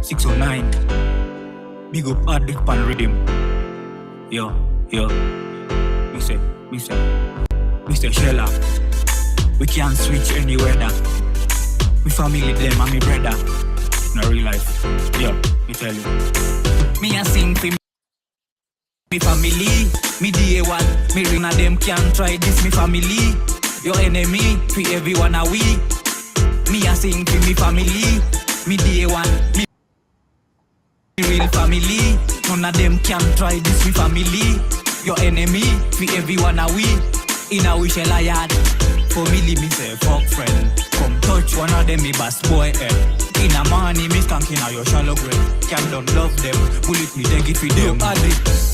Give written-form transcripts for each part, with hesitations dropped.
609. Big up Addict Pan Rhythm. Yo. Mr. Sheller. We can't switch any weather. Me family them and me brother. No real life. Yo, me tell you. Me a sing for me family. Me day one. Me ring of them can't try this me family. Your enemy, for everyone a we. Me a sing for me family. Me day one. Me real family. None of them can try this me family. Your enemy, for everyone a we. In a wish a yard. Family me say fuck friend. Come touch one of them me bass boy In a money me skanking out your shallow grave. Can't don't love them. Bullet me take it for them.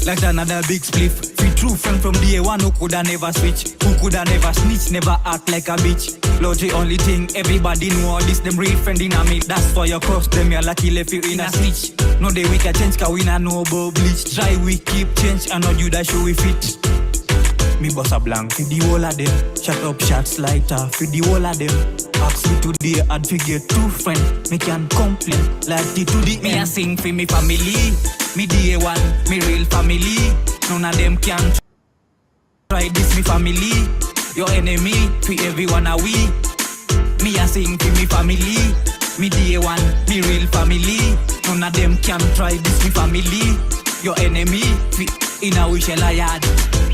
Like another big spliff. Free true friend from day one who coulda never switch. Who coulda never snitch. Never act like a bitch. Lord the only thing everybody know all this. Them real friend in a me. That's for your cross. Them your lucky left you in a snitch. No they we can change cause we not know about bleach. Try we keep change and not you that show we fit. Me boss a blank for the whole of them. Shut up shots lighter for the whole of them. Ask me today I'd figure two friend. Me can complain like the to the me a sing for me family. Me day one, me real family. None of them can try this me family. Your enemy, for everyone a we. Me a sing for me family. Me day one, me real family. None of them can try this me family. Your enemy, in a wish a yard.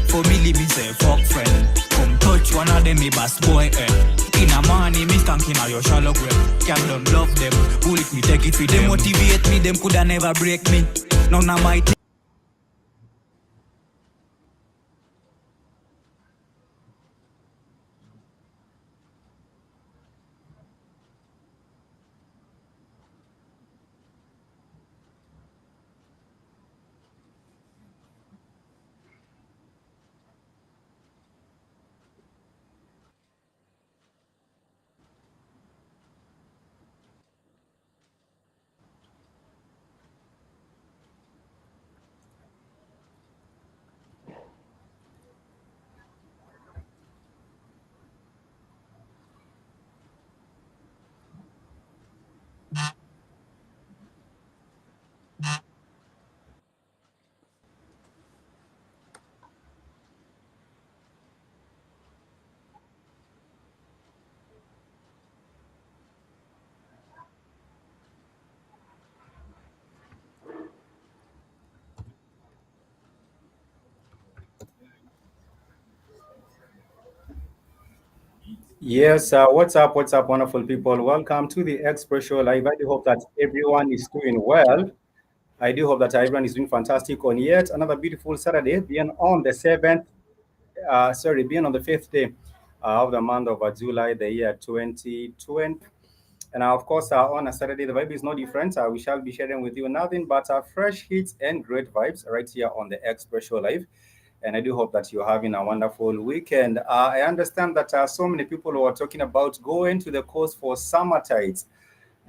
Family me say fuck friend. Come touch one of them me bass boy In a money me skanking out your shallow grave. Can't don't love them. Bullet me take it for them. Motivate me, them coulda never break me. None of my Yes, what's up, wonderful people? Welcome to the Express Show Live. I do hope that everyone is doing well. I do hope that everyone is doing fantastic on yet another beautiful Saturday, being on the being on the fifth day of the month of July, the year 2020. And of course, on a Saturday, the vibe is no different. We shall be sharing with you nothing but fresh hits and great vibes right here on the Express Show Live. And I do hope that you're having a wonderful weekend. I understand that so many people were talking about going to the coast for summer tides.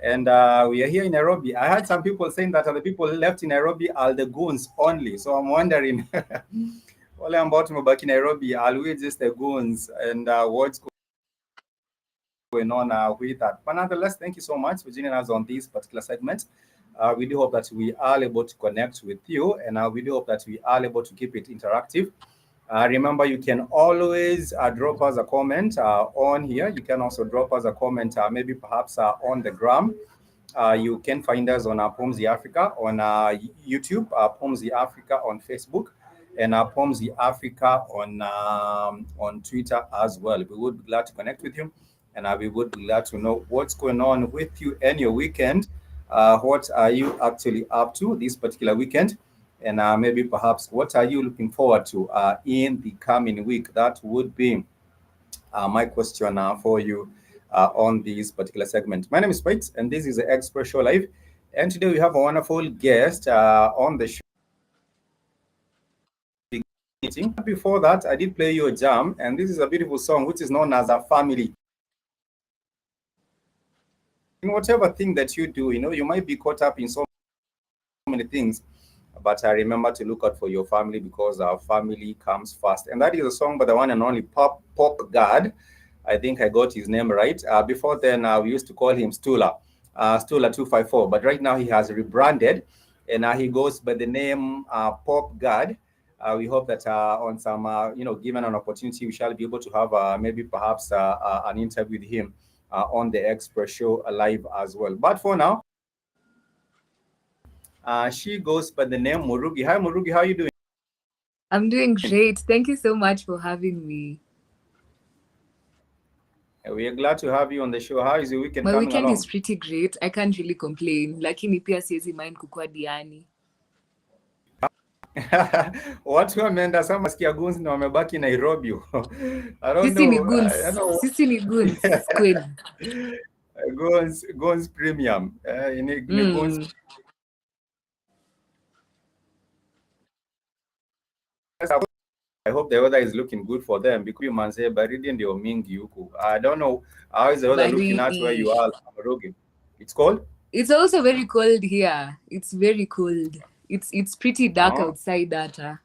And we are here in Nairobi. I had some people saying that the people left in Nairobi are the goons only. So I'm wondering, well, I'm about to go back in Nairobi. Are we just the goons? And what's going on with that? But nonetheless, thank you so much for joining us on this particular segment. We do hope that we are able to connect with you, and we do hope that we are able to keep it interactive. Remember, you can always drop us a comment on here. You can also drop us a comment, maybe perhaps on the gram. You can find us on Pomzi Africa on YouTube, Pomzi Africa on Facebook, and Pomzi Africa on Twitter as well. We would be glad to connect with you, and we would be glad to know what's going on with you and your weekend. What are you actually up to this particular weekend? And maybe perhaps what are you looking forward to in the coming week? That would be my question for you on this particular segment. My name is Spikes, and this is the Express Show Live. And today we have a wonderful guest on the show. Before that, I did play you a jam, and this is a beautiful song which is known as A Family. In whatever thing that you do, you might be caught up in so many things, but I remember to look out for your family because our family comes first. And that is a song by the one and only Pop God. I think I got his name right. Before then, we used to call him Stula. Stula 254. But right now he has rebranded, and he goes by the name Pop God. We hope that on some, given an opportunity, we shall be able to have maybe perhaps an interview with him on the Express Show live as well. But for now, she goes by the name Murugi. Hi, Murugi. How are you doing? I'm doing great. Thank you so much for having me. We are glad to have you on the show. How is your weekend My coming weekend is along? pretty great. I can't really complain. Lakini pia siwezi mind kukua diani. Watu wameenda sama sikia guns na wamebaki Nairobi. I don't Sisi ni know. I goons. don't know. Sisi ni goons. Kweli. Guns premium. Ni guns. I hope the weather is looking good for them because manze baridi ndio mingi huku. I don't know how is the weather looking at where you Baridi. are, Murugi. It's cold? It's also very cold here. It's very cold. It's pretty dark Oh, outside data.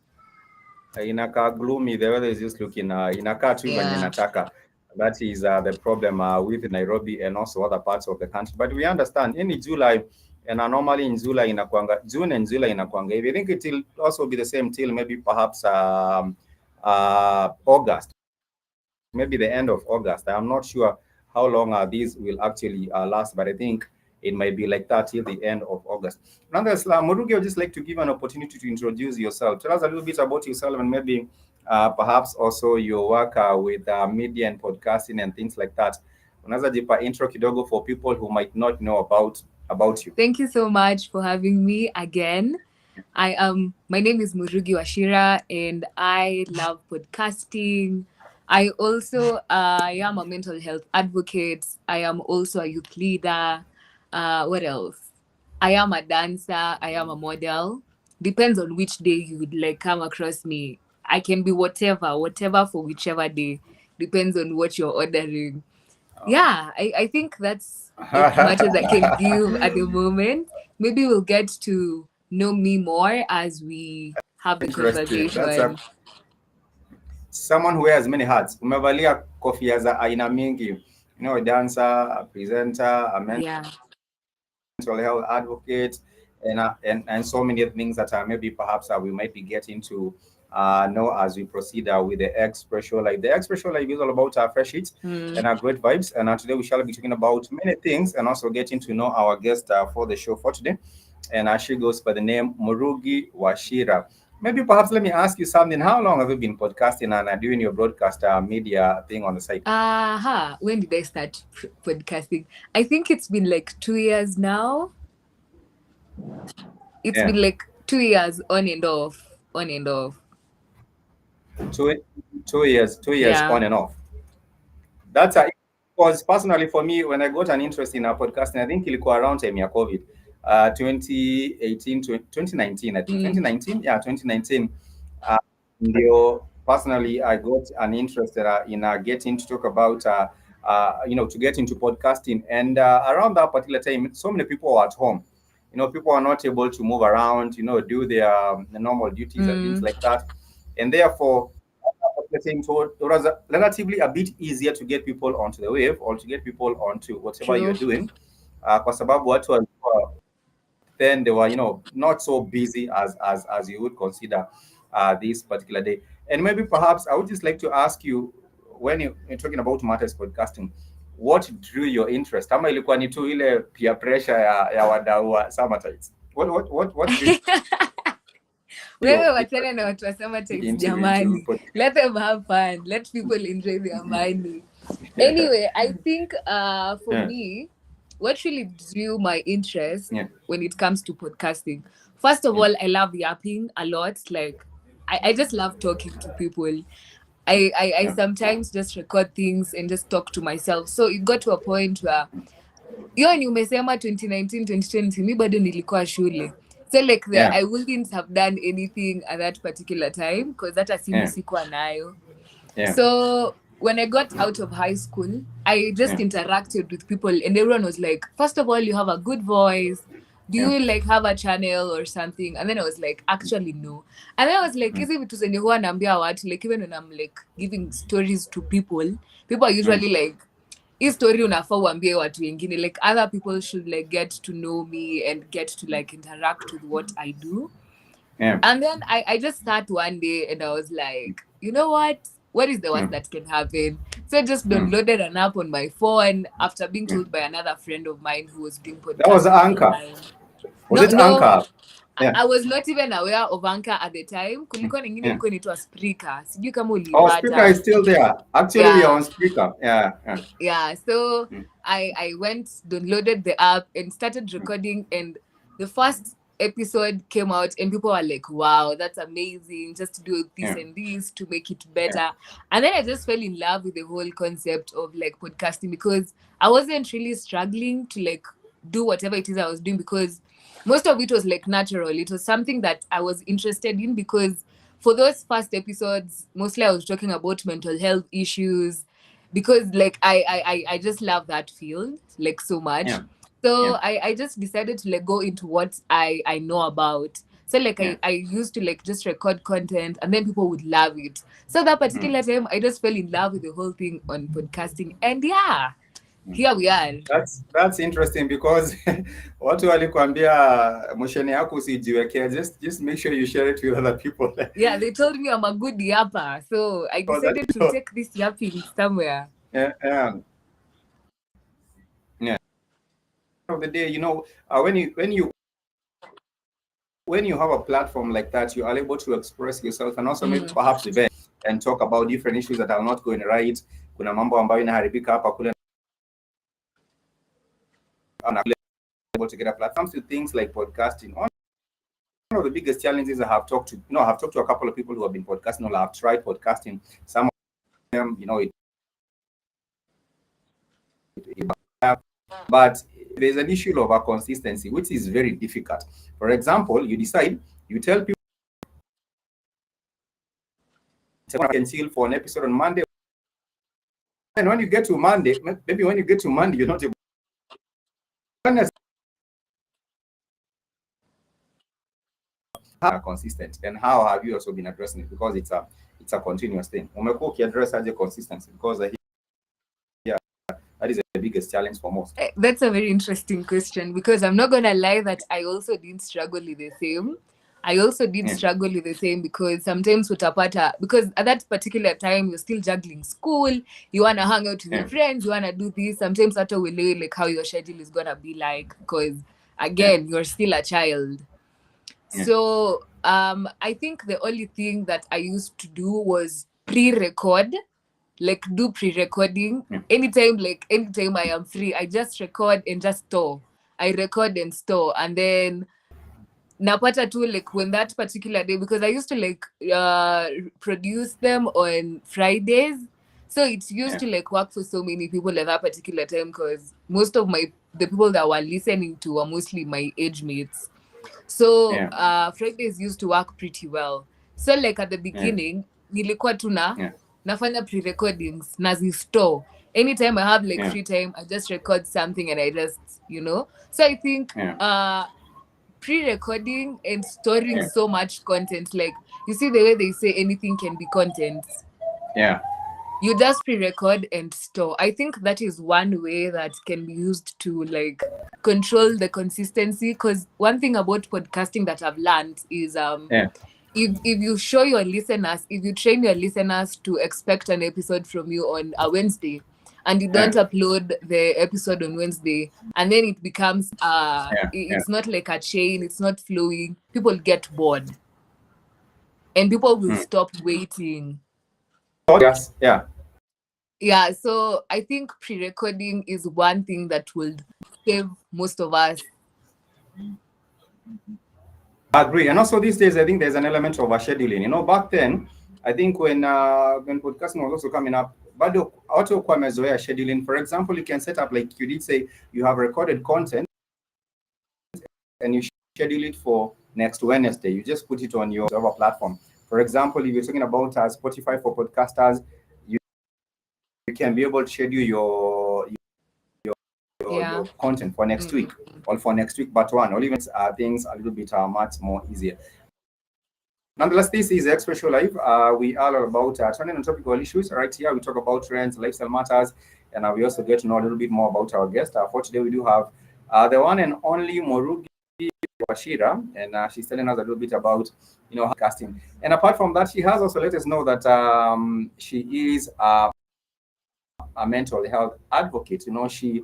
inakaa gloomy. The weather is just looking inakaa tu venye Yeah. inataka. That is the problem with Nairobi and also other parts of the country. But we understand in July, and normally in July inakuanga June and July inakuanga hivi. I think it will also be the same till maybe perhaps August, maybe the end of August. I'm not sure how long these will actually last, but I think it might be like that till the end of August. Nonetheless, Murugi, I would just like to give an opportunity to introduce yourself. Tell us a little bit about yourself and maybe perhaps also your work with media and podcasting and things like that. Unaweza jipa intro kidogo for people who might not know about you. Thank you so much for having me again. My name is Murugi Wachira and I love podcasting. I also I am a mental health advocate. I am also a youth leader. What else? I am a dancer. I am a model. Depends on which day you would like come across me. I can be whatever for whichever day. Depends on what you're ordering. Yeah, I think that's as much as I can give at the moment. Maybe we'll get to know me more as we have the Interesting. That's conversation. someone who wears many hats. Umevalia kofia za aina mingi. Dancer, a presenter, a mentor, Yeah. mental health advocate, and so many things that maybe perhaps we might be getting to know as we proceed with the Express Show Live. The Express Show Live is all about our fresh hits and our great vibes. And today we shall be talking about many things and also getting to know our guest for the show for today. And she goes by the name Murugi Wachira. Maybe perhaps let me ask you something. How long have you been podcasting and doing your broadcast media thing on the side? When did I start podcasting? I think it's been like 2 years now. It's Yeah. been like 2 years on and off. On and off. Two, 2 years, 2 years Yeah. on and off. That's a because personally for me, when I got an interest in podcasting, I think ilikuwa around time ya COVID, 2018, 2019, I think 2019, yeah, 2019. Ndio personally I got an interest in getting to talk about, to get into podcasting, and around that particular time, so many people were at home. People are not able to move around, do their normal duties and things like that, and therefore so it was relatively a bit easier to get people onto the wave or to get people onto whatever you're True. doing. Kwa sababu watu walikuwa then they were, not so busy as you would consider this particular day. And maybe perhaps I would just like to ask you, when you're talking about matters podcasting, what drew your interest? Ama ilikuwa ni tu ile peer pressure ya wadau wa Summertides? What drew Wewe your wachana na watu wa Summertides into jamani. podcasting? Let them have fun. Let people enjoy their money. Anyway, I think for Yeah. me, what really drew my interest Yeah. when it comes to podcasting, first of all, I love yapping a lot. Like, I just love talking to people. I sometimes just record things and just talk to myself. So it got to a point where hiyo ni umesema 2019 2020 mi bado nilikuwa shule, so like Yeah. I wouldn't have done anything at that particular time because hata simu sikuwa nayo. Yeah. So when I got out of high school, I just interacted with people and everyone was like, first of all, you have a good voice. Do you like have a channel or something? And then I was like, actually no. And then I was like, hizi vitu zenye huwa naambia watu, like even when I'm like giving stories to people are usually like, hii story unafaa uambie watu wengine, like other people should like get to know me and get to like interact with what I do. And then I just sat one day and I was like, you know what is the worst that can happen? So I just downloaded an app on my phone after being told by another friend of mine who was doing podcasting. That was Anchor. Was it Anchor? I was not even aware of Anchor at the time. Kulikuwa nyingine ilikuwa inaitwa Spreaker. Sijui kama ulipata. Oh, Spreaker is still there. Actually, we are on Spreaker. Yeah. So I went, downloaded the app and started recording, and the first episode came out and people were like, wow, that's amazing, just do this and this to make it better. And then I just fell in love with the whole concept of like podcasting, because I wasn't really struggling to like do whatever it is I was doing, because most of it was like natural. It was something that I was interested in, because for those first episodes, mostly I was talking about mental health issues, because like I just love that field like so much. So I just decided to like go into what I know about. So like I used to like just record content and then people would love it. So that particular time I just fell in love with the whole thing on podcasting, and here we are. That's interesting, because watu walikwambia mosheni yako usijiwekea, just make sure you share it with other people. Yeah, they told me I'm a good yapper, so I decided to take this yapping somewhere. Of the day, you know, when you have a platform like that, you are able to express yourself and also maybe perhaps event and talk about different issues that are not going right. Kuna mambo ambayo inaharibika hapa kule, able to get a platform to things like podcasting. One of the biggest challenges I've talked to a couple of people who have been podcasting or have tried podcasting. Some of them, you know, but there's an issue of a consistency, which is very difficult. For example, you decide, you tell people I can chill for an episode on Monday, and when you get to Monday, you're not able to consistent. And how have you also been addressing it? Because it's a continuous thing. Umekuwa ukiaddress aje consistency? Because that is the biggest challenge for most. That's a very interesting question, because I'm not going to lie that I also didn't struggle with the same. Struggle with the same, because sometimes utapata, because at that particular time you're still juggling school, you want to hang out with your friends, you want to do this. Sometimes hata uelewi like how your schedule is going to be like, because again, you're still a child. So I think the only thing that I used to do was pre-record. Like do pre-recording anytime I am free, I just record and just store. I record and store, and then napata too like when that particular day, because I used to like produce them on Fridays, so it used to like work for so many people at that particular time, because most of the people that were listening to were mostly my age mates. So Fridays used to work pretty well. So like at the beginning nilikuwa tuna nafanya pre-recordings, nazi-store. Anytime I have like free time, I just record something and I just, you know. So I think pre-recording and storing so much content, like you see the way they say anything can be content. You just pre-record and store. I think that is one way that can be used to like control the consistency, because one thing about podcasting that I've learned is if you show your listeners, if you train your listeners to expect an episode from you on a Wednesday, and you don't upload the episode on Wednesday, and then it becomes it's not like a chain, it's not flowing, people get bored and people will stop waiting. So I think pre-recording is one thing that will save most of us. I agree. And also these days, I think there's an element of a scheduling. You know, back then, I think when podcasting was also coming up, but auto scheduling. For example, you can set up, like you did say, you have recorded content and you schedule it for next Wednesday. You just put it on your server platform. For example, if you're talking about Spotify for podcasters, you can be able to schedule your content for next week, or for next week but one, or even things a little bit much more easier. Nonetheless, this is Express Show Live. We are all about trending and topical issues. Right here, we talk about trends, lifestyle matters, and we also get to know a little bit more about our guest. For today, we do have the one and only Murugi Wachira, and she's telling us a little bit about, her casting. And apart from that, she has also let us know that she is a mental health advocate. She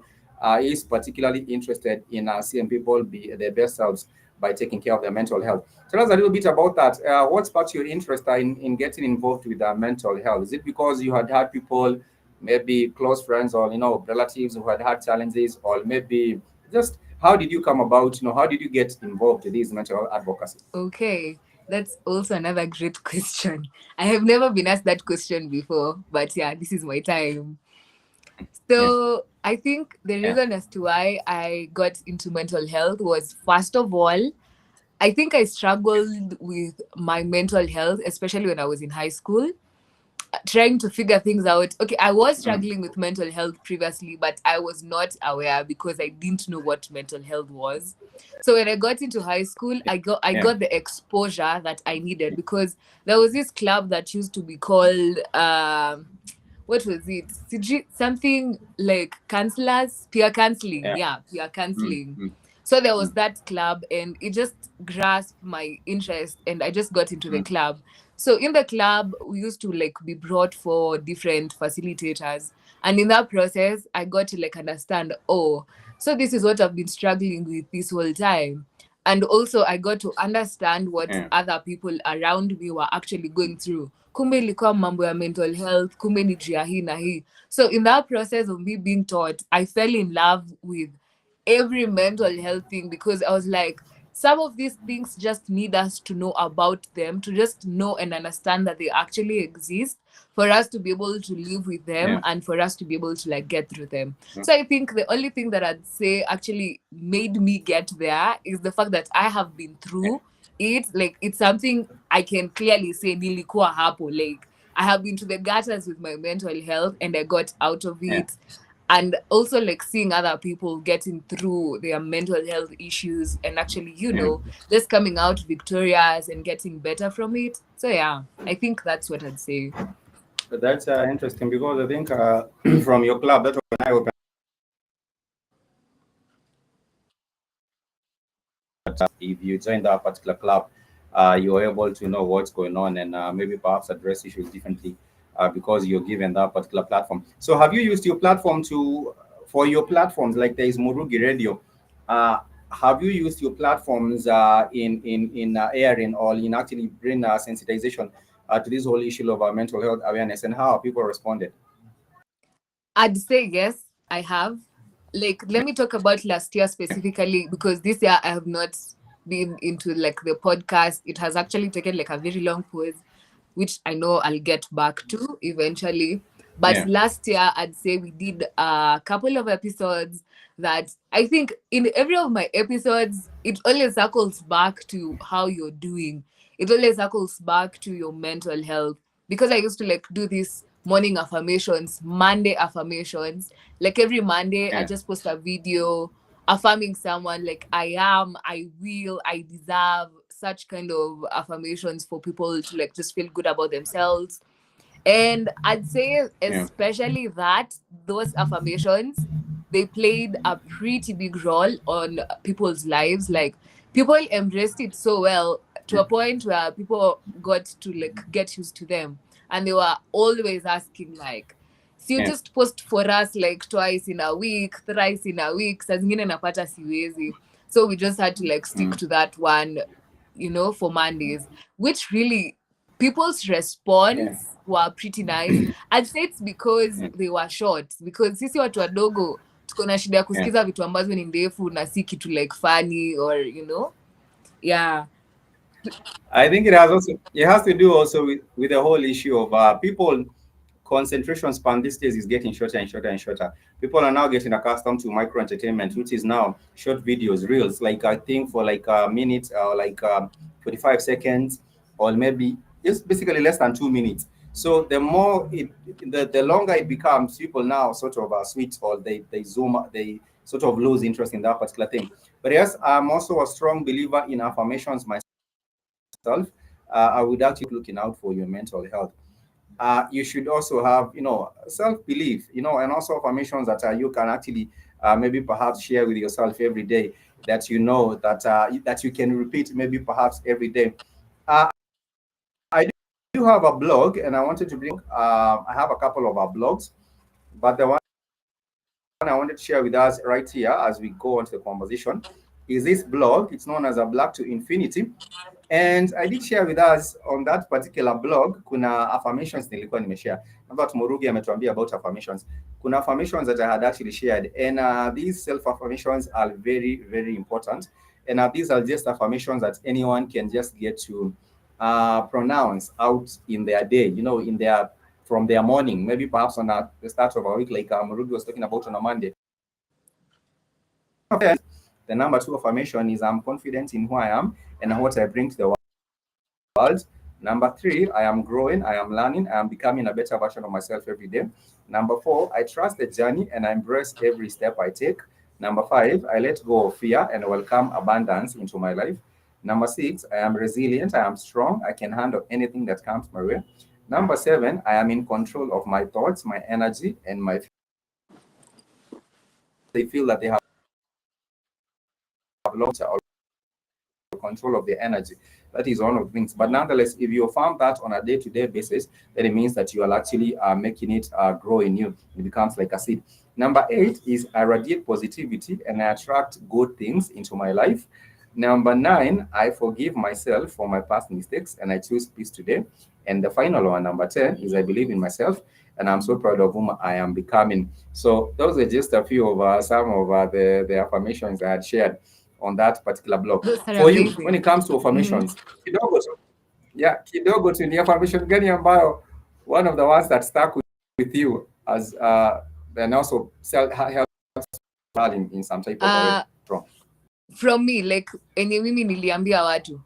is particularly interested in seeing people be their best selves by taking care of their mental health. Tell us a little bit about that. What sparked your interest in getting involved with mental health? Is it because you had people, maybe close friends or relatives who had challenges, or maybe just how did you come about? How did you get involved with this mental health advocacy? Okay, that's also another great question. I have never been asked that question before, but yeah, this is my time. Yeah, So I think the yeah, reason as to why I got into mental health was, first of all, I think I struggled with my mental health, especially when I was in high school, trying to figure things out. Okay, I was mm, struggling with mental health previously, but I was not aware because I didn't know what mental health was. So when I got into high school, I yeah, got the exposure that I needed, because there was this club that used to be called what was it? Something like counselors, peer counseling. yeah, Yeah, peer mm, counseling. mm, So there was mm, that club, and it just grasped my interest, and I just got into the mm, club. So in the club, we used to like be brought for different facilitators. And in that process, I got to like understand, oh, so this is what I've been struggling with this whole time. And also I got to understand what yeah, other people around me were actually going through. Kumbe ilikuwa mambo ya mental health, kumbe ni juu ya hii na hii. So in that process of me being taught, I fell in love with every mental health thing, because I was like, some of these things just need us to know about them, to just know and understand that they actually exist, for us to be able to live with them yeah, and for us to be able to like get through them. mm, So I think the only thing that I'd say actually made me get there is the fact that I have been yeah, through it. Like, it's something I can clearly say nilikuwa hapo. Like, I have been to the gutters with my mental health and I got out of yeah, it. And also like seeing other people getting through their mental health issues and actually, yeah. just coming out victorious and getting better from it. So yeah, I think that's what I'd say. But that's interesting because I think from your club, that was an eye opener. If you join that particular club, you're able to know what's going on and maybe perhaps address issues differently because you're given that particular platform. So, have you used your platform for your platforms? Like there is Murugi Radio. Uh, have you used your platforms in airing or in actually bring sensitization to this whole issue of mental health awareness, and how have people responded? I'd say yes, I have. Like, let me talk about last year specifically, because this year I have not been into like the podcast. It has actually taken like a very long pause, which I know I'll get back to eventually. But Yeah, last year, I'd say we did a couple of episodes that I think in every of my episodes, it always circles back to how you're doing. It always circles back to your mental health, because I used to like do this morning affirmations, Monday affirmations. Like every Monday, I yeah, just post a video affirming someone, like I am, I will, I deserve, such kind of affirmations for people to like just feel good about themselves. And I'd say, yeah, especially that, those affirmations, they played a pretty big role on people's lives. Like, people embraced it so well, to a point where people got to like get used to them. And they were always asking, like, so you yeah, just post for us like twice in a week, thrice in a week. Saa zingine napata siwezi. So we just had to like stick mm, to that one, for Mondays, which really, people's response yeah, were pretty nice. I'd say it's because yeah, they were short, because sisi watu wadogo tuko na shida ya yeah. kusikiza vitu ambazo ni ndefu na si kitu like funny, or yeah. I think it has to do also with the whole issue of people concentration span these days is getting shorter and shorter and shorter. People are now getting accustomed to micro entertainment, which is now short videos, reels, like I think for like a minute or like 45 seconds, or maybe it's basically less than 2 minutes. So the more the longer it becomes, people now sort of switch, or they zoom, they sort of lose interest in that particular thing. But yes, I'm also a strong believer in affirmations myself. I would actually looking out for your mental health. you should also have, self-belief, and also affirmations that you can actually maybe perhaps share with yourself every day, that that you can repeat maybe perhaps every day. I do have a blog, and I wanted to bring. I have a couple of our blogs, but the one I wanted to share with us right here as we go on to the conversation is this blog. It's known as a Black to Infinity. And I did share with us on that particular blog, kuna affirmations nilikuwa nimeshare. About Murugi ametuambia about affirmations. Kuna affirmations that I had actually shared. And these self-affirmations are very, very important. And these are just affirmations that anyone can just get to pronounce out in their day, from their morning, maybe perhaps on the start of a week, like Murugi was talking about on a Monday. The number 2 affirmation is I'm confident in who I am and what I bring to the world. Number 3, I am growing, I am learning, I am becoming a better version of myself every day. Number 4, I trust the journey and I embrace every step I take. Number 5, I let go of fear and welcome abundance into my life. Number 6, I am resilient, I am strong, I can handle anything that comes my way. Number 7, I am in control of my thoughts, my energy, and my. They feel that they have lost control of their energy. That is one of the things. But nonetheless, if you farm that on a day-to-day basis, then it means that you are actually making it grow in you. It becomes like a seed. Number 8 is I radiate positivity and I attract good things into my life. Number 9, I forgive myself for my past mistakes and I choose peace today. And the final one, number 10, is I believe in myself and I'm so proud of whom I am becoming. So those are just a few of some of the affirmations I had shared on that particular blog. Those are For you, amazing. when it comes to affirmations, kidogo tu ni affirmation gani ambayo one of the ones that stuck with you as then also helps in some type of way from me, like enye mimi niliambia watu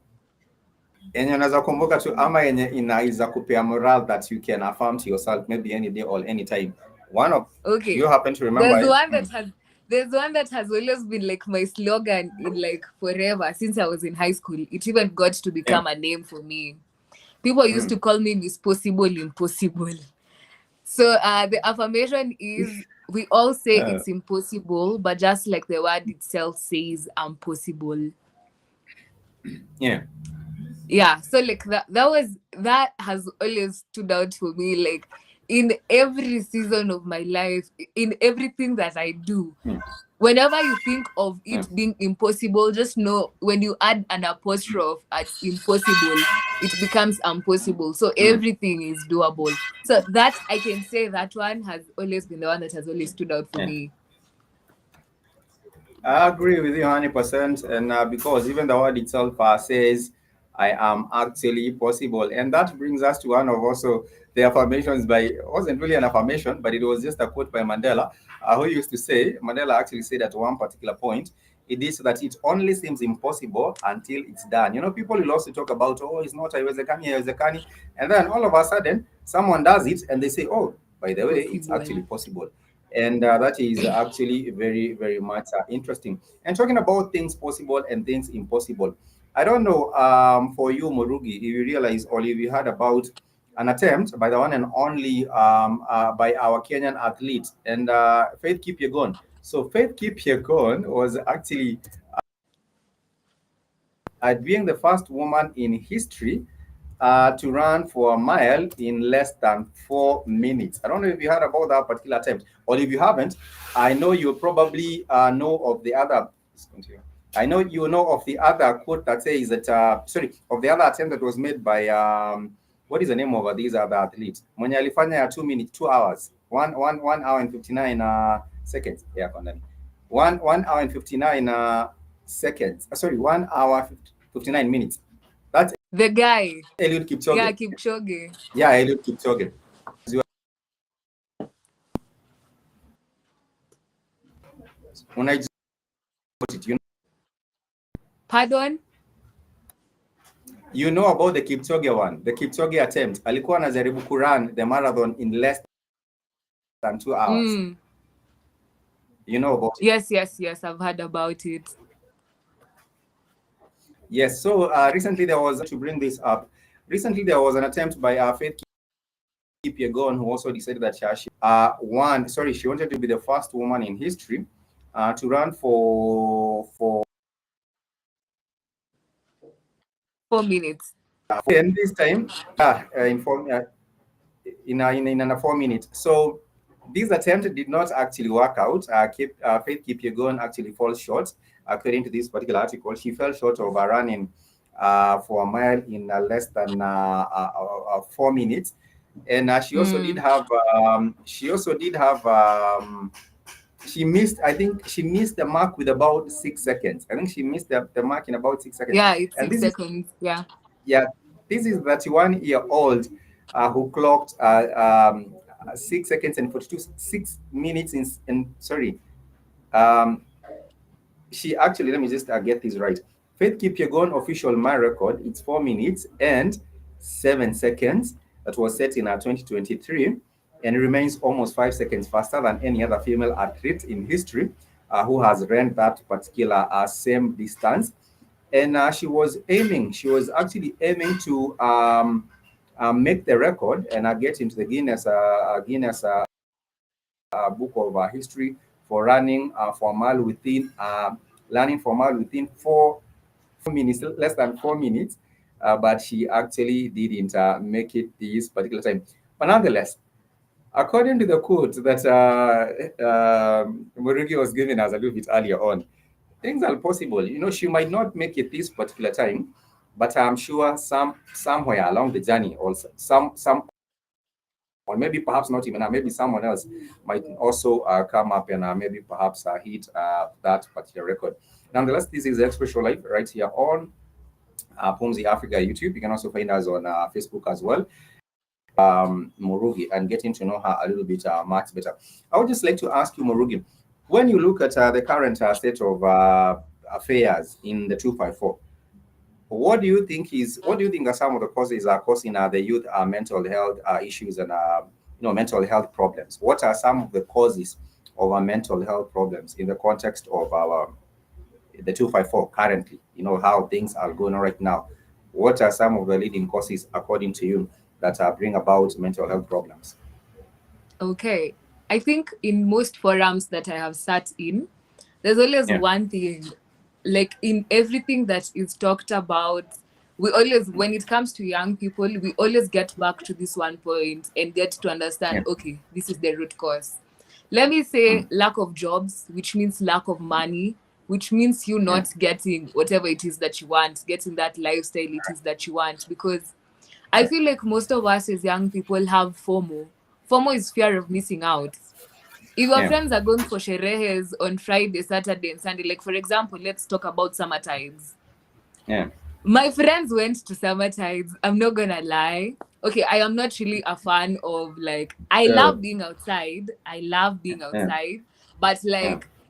yenye unaweza kumbuka tu ama yenye inaweza kupea morale that you can affirm to yourself maybe any day or any time. One of you happen to remember there's one that has always been like my slogan in like forever since I was in high school. It even got to become a name for me. People used to call me Miss Possible Impossible. So the affirmation is we all say it's impossible, but just like the word itself says, I'm possible. Yeah, so like that has always stood out for me, like in every season of my life, in everything that I do. Whenever you think of it being impossible, just know when you add an apostrophe at impossible, it becomes impossible. So everything is doable. So that I can say that one has always been the one that has always stood out for me. I agree with you 100%, and because even the word itself says I am actually possible, and that brings us to one of also the affirmations it wasn't really an affirmation, but it was just a quote by Mandela, who used to say, Mandela actually said at one particular point, it is that it only seems impossible until it's done. People will also talk about, it's not haiwezekani, and then all of a sudden someone does it and they say, oh, by the way, it's actually possible. And that is actually very, very much interesting. And talking about things possible and things impossible, I don't know for you, Murugi, if you realize or if you heard about an attempt by the one and only by our Kenyan athlete and Faith Kipyegon. So Faith Kipyegon was actually being the first woman in history to run for a mile in less than 4 minutes. I don't know if you heard about that particular attempt, or if you haven't, I know you probably know of the other. I know you know of the other quote that says that of the other attempt that was made by what is the name of these other athletes? Mwenye alifanya ya 2 minutes, 2 hours, 1 hour and 59 seconds. Yeah, 1 hour and 59 seconds. Sorry, 1 hour 59 minutes. That's the guy. Eliud Kipchoge. Yeah, Kipchoge. Yeah, Eliud Kipchoge. Pardon? You know about the Kipchoge one, the Kipchoge attempt. Alikuwa anajaribu kurun the marathon in less than 2 hours. You know about it? Yes, I've heard about it. Yes, so recently there was, to bring this up, recently there was an attempt by Faith Kipyegon, who also decided that she wanted to be the first woman in history to run for 4 minutes. and this time in under 4 minutes. So this attempt did not actually work out. Faith Kipyegon actually falls short. According to this particular article, she fell short of running for a mile in less than 4 minutes. And she also did have she missed, I think she missed the mark with about 6 seconds. I think she missed the mark in about 6 seconds. Yeah, it's And 6 seconds. yeah, this is 31-year-old who clocked 6 seconds and 6 minutes um, she actually, let me just get this right. Faith Kipyegon official mile record, it's 4 minutes and 7 seconds. That was set in 2023 and remains almost 5 seconds faster than any other female athlete in history who has ran that particular same distance. And she was actually aiming to make the record and get into the Guinness Book of History for running for a mile within 4 minutes, less than 4 minutes. But she actually didn't make it this particular time. But nonetheless, according to the quote that Murugi was giving us a little bit earlier on, things are possible. She might not make it this particular time, but I'm sure somewhere along the journey also, some or maybe perhaps not even, maybe someone else might also come up and maybe perhaps hit that particular record. Nonetheless, this is Express Show Live right here on Pomzi Africa YouTube. You can also find us on Facebook as well. Murugi, and getting to know her a little bit much better. I would just like to ask you, Murugi, when you look at the current state of affairs in the 254, what do you think are some of the causes causing the youth mental health issues and mental health problems? What are some of the causes of mental health problems in the context of the 254 currently? How things are going on right now. What are some of the leading causes, according to you, that bring about mental health problems? Okay. I think in most forums that I have sat in, there's always one thing, like in everything that is talked about, we always, when it comes to young people, we always get back to this one point and get to understand, okay, this is the root cause. Let me say lack of jobs, which means lack of money, which means you not getting whatever it is that you want, getting that lifestyle it is that you want. Because I feel like most of us as young people have FOMO. FOMO is fear of missing out. If your friends are going for sherehes on Friday, Saturday, and Sunday, like for example, let's talk about summer tides. My friends went to summer tides. I'm not gonna lie. Okay, I am not really a fan of I love being outside. But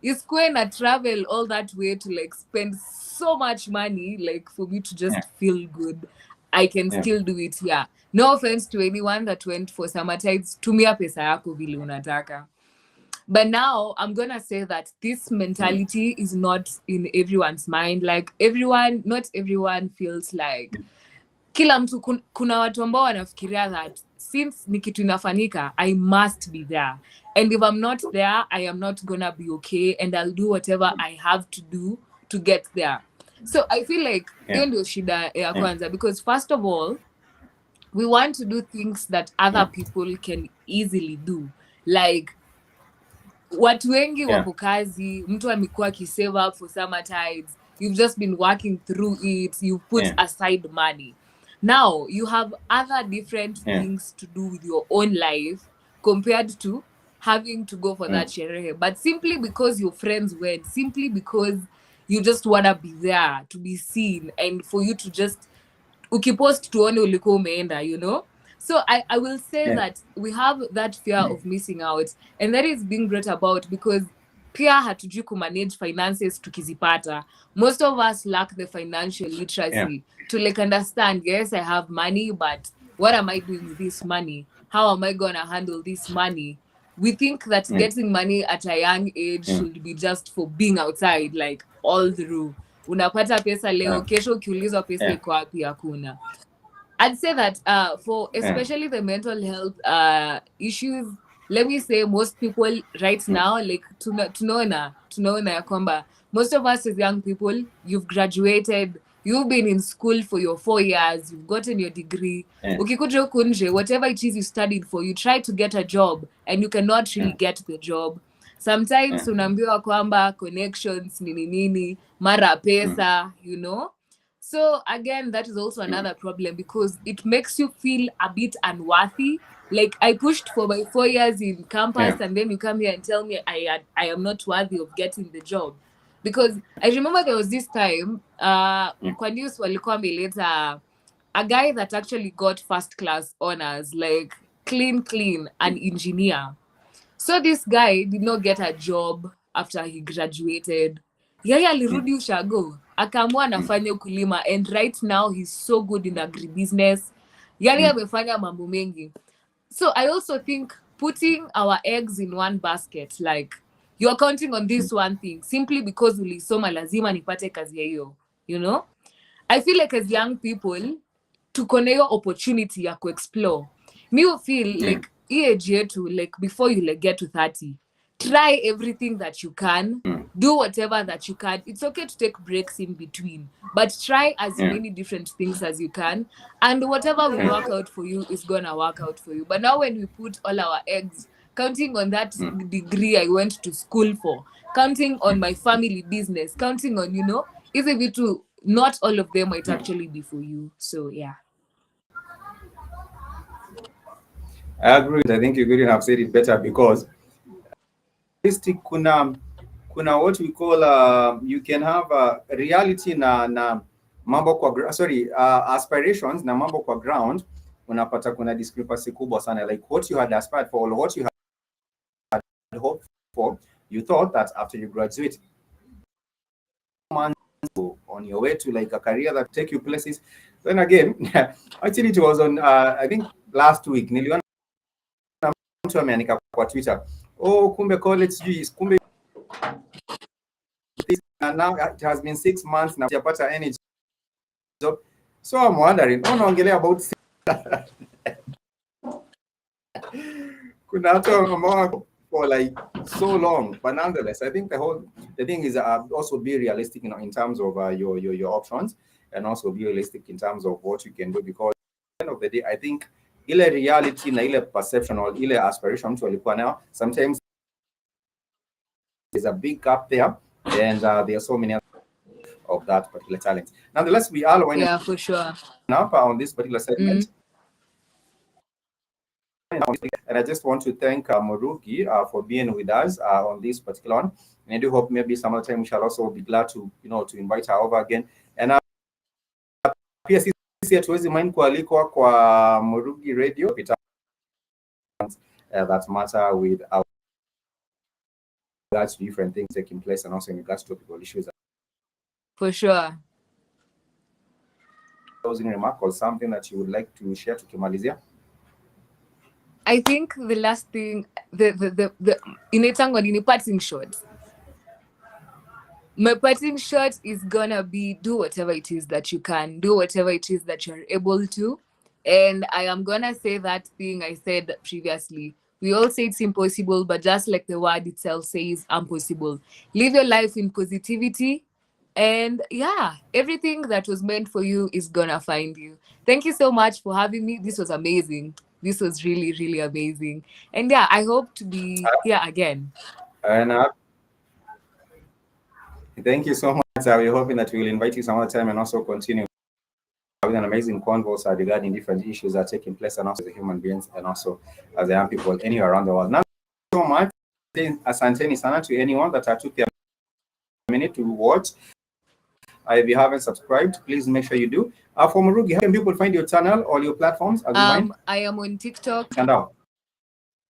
it's going to travel all that way to spend so much money for me to just feel good. I can still do it here. No offense to anyone that went for summer tides. Tumia pesa yako vile unataka. But now I'm gonna say that this mentality is not in everyone's mind. Not everyone feels like kila mtu kuna watu ambao wanafikiria that since ni kitu inafanyika, I must be there. And if I'm not there, I am not gonna be okay, and I'll do whatever I have to do to get there. So I feel like hiyo ndio shida ya kwanza, because first of all, we want to do things that other people can easily do. Watu wengi wako kazi, mtu amekuwa akisave up for summer tides, you've just been working through it, you've put aside money. Now you have other different things to do with your own life compared to having to go for that sherehe. But simply because your friends went, simply because you just want to be there to be seen, and for you to just ukipost tuone ulikuwa umeenda, So I will say that we have that fear of missing out, and that is being brought about because pia hatujui kumanage finances tukizipata. Most of us lack the financial literacy to understand, yes, I have money, but what am I doing with this money? How am I going to handle this money? We think that getting money at a young age should be just for being outside, all through. Unapata pesa leo, kesho ukiulizwa pesa iko wapi hakuna. I'd say that for especially the mental health issues, let me say most people right now, like tunaona ya kwamba most of us as young people, you've graduated, you've been in school for your 4 years, you've gotten your degree. Ukikuja huku nje, whatever it is you studied for, you try to get a job and you cannot really get the job. Sometimes unaambiwa kwamba connections nini nini, mara pesa, you know. So again, that is also another problem because it makes you feel a bit unworthy. Like I pushed for my 4 years in campus, and then you come here and tell me I am not worthy of getting the job. Because I remember there was this time, kwa news walikuwa wameleta a guy that actually got first class honors, like clean, an engineer. So this guy did not get a job after he graduated. Yeye alirudi ushago, akaamua anafanya ukulima, and right now he's so good in agribusiness. Yani amefanya mambo mengi. So I also think putting our eggs in one basket, like you're counting on this one thing simply because ulisoma lazima nipate kazi ya hiyo, you know? I feel like as young people tuko na hiyo opportunity ya kuexplore. Me will feel like hii age yetu, like before you like get to 30, try everything that you can, do whatever that you can. It's okay to take breaks in between, but try as many different things as you can, and whatever will work out for you is gonna work out for you. But now when we put all our eggs, counting on that degree I went to school for, counting on my family business, counting on, you know, even if not all of them might actually be for you. So yeah. I agree. I think you couldn't have said it better because kuna what we call you can have reality na mambo kwa aspirations na mambo kwa ground, unapata kuna discrepancy kubwa sana, like what you had aspired for or what you had hoped for, you thought that after you graduate on your way to like a career that take you places. Then again, actually it was on I think last week niliona mtu ameandika kwa Twitter, oh kumbe college kumbe now it has been 6 months na hujapata any job. So I'm wondering, unaongelea about kuna watu ambao for like so long, but nonetheless I think the thing is also be realistic, you know, in terms of your options, and also be realistic in terms of what you can do, because at the end of the day I think ile reality na ile perception or ile aspiration mtu alikuwa nayo, sometimes there's a big gap there, and there are so many of that particular talent. Nonetheless, we are yeah, for sure up on this particular segment. And I just want to thank Murugi for being with us on this particular one. And I do hope maybe some other time we shall also be glad to, you know, to invite her over again. And pia sisi hatuwezi mind kualikwa kwa Murugi Radio that matter with our regards to different things taking place, and also in regards to topical issues. For sure. Closing remark or something that you would like to share to Kimalizia? I think the last thing, the parting shot. My parting shot is gonna be do whatever it is that you can, do whatever it is that you're able to. And I am gonna say that thing I said previously. We all say it's impossible, but just like the word itself says, impossible. Live your life in positivity. And yeah, everything that was meant for you is gonna find you. Thank you so much for having me. This was amazing. This was really, really amazing. And yeah, I hope to be here again. And thank you so much. We're hoping that we'll invite you some other time and also continue with an amazing converse regarding different issues that are taking place, and also as human beings and also as young people anywhere around the world. Now, so much. Asanteni sana to anyone that took a minute to watch. If you haven't subscribed, please make sure you do. For Murugi, how can people find your channel or your platforms? I am on TikTok.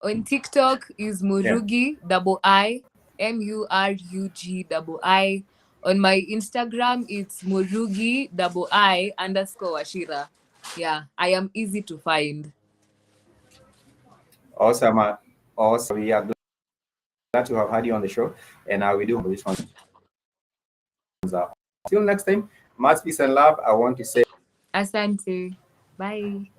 On TikTok is Murugi IMURUGII. On my Instagram, it's Murugi I_Wachira. Yeah, I am easy to find. Awesome. Awesome. We are glad to have had you on the show, and we do this one. Till next time, much peace and love. I want to say Asante. Bye.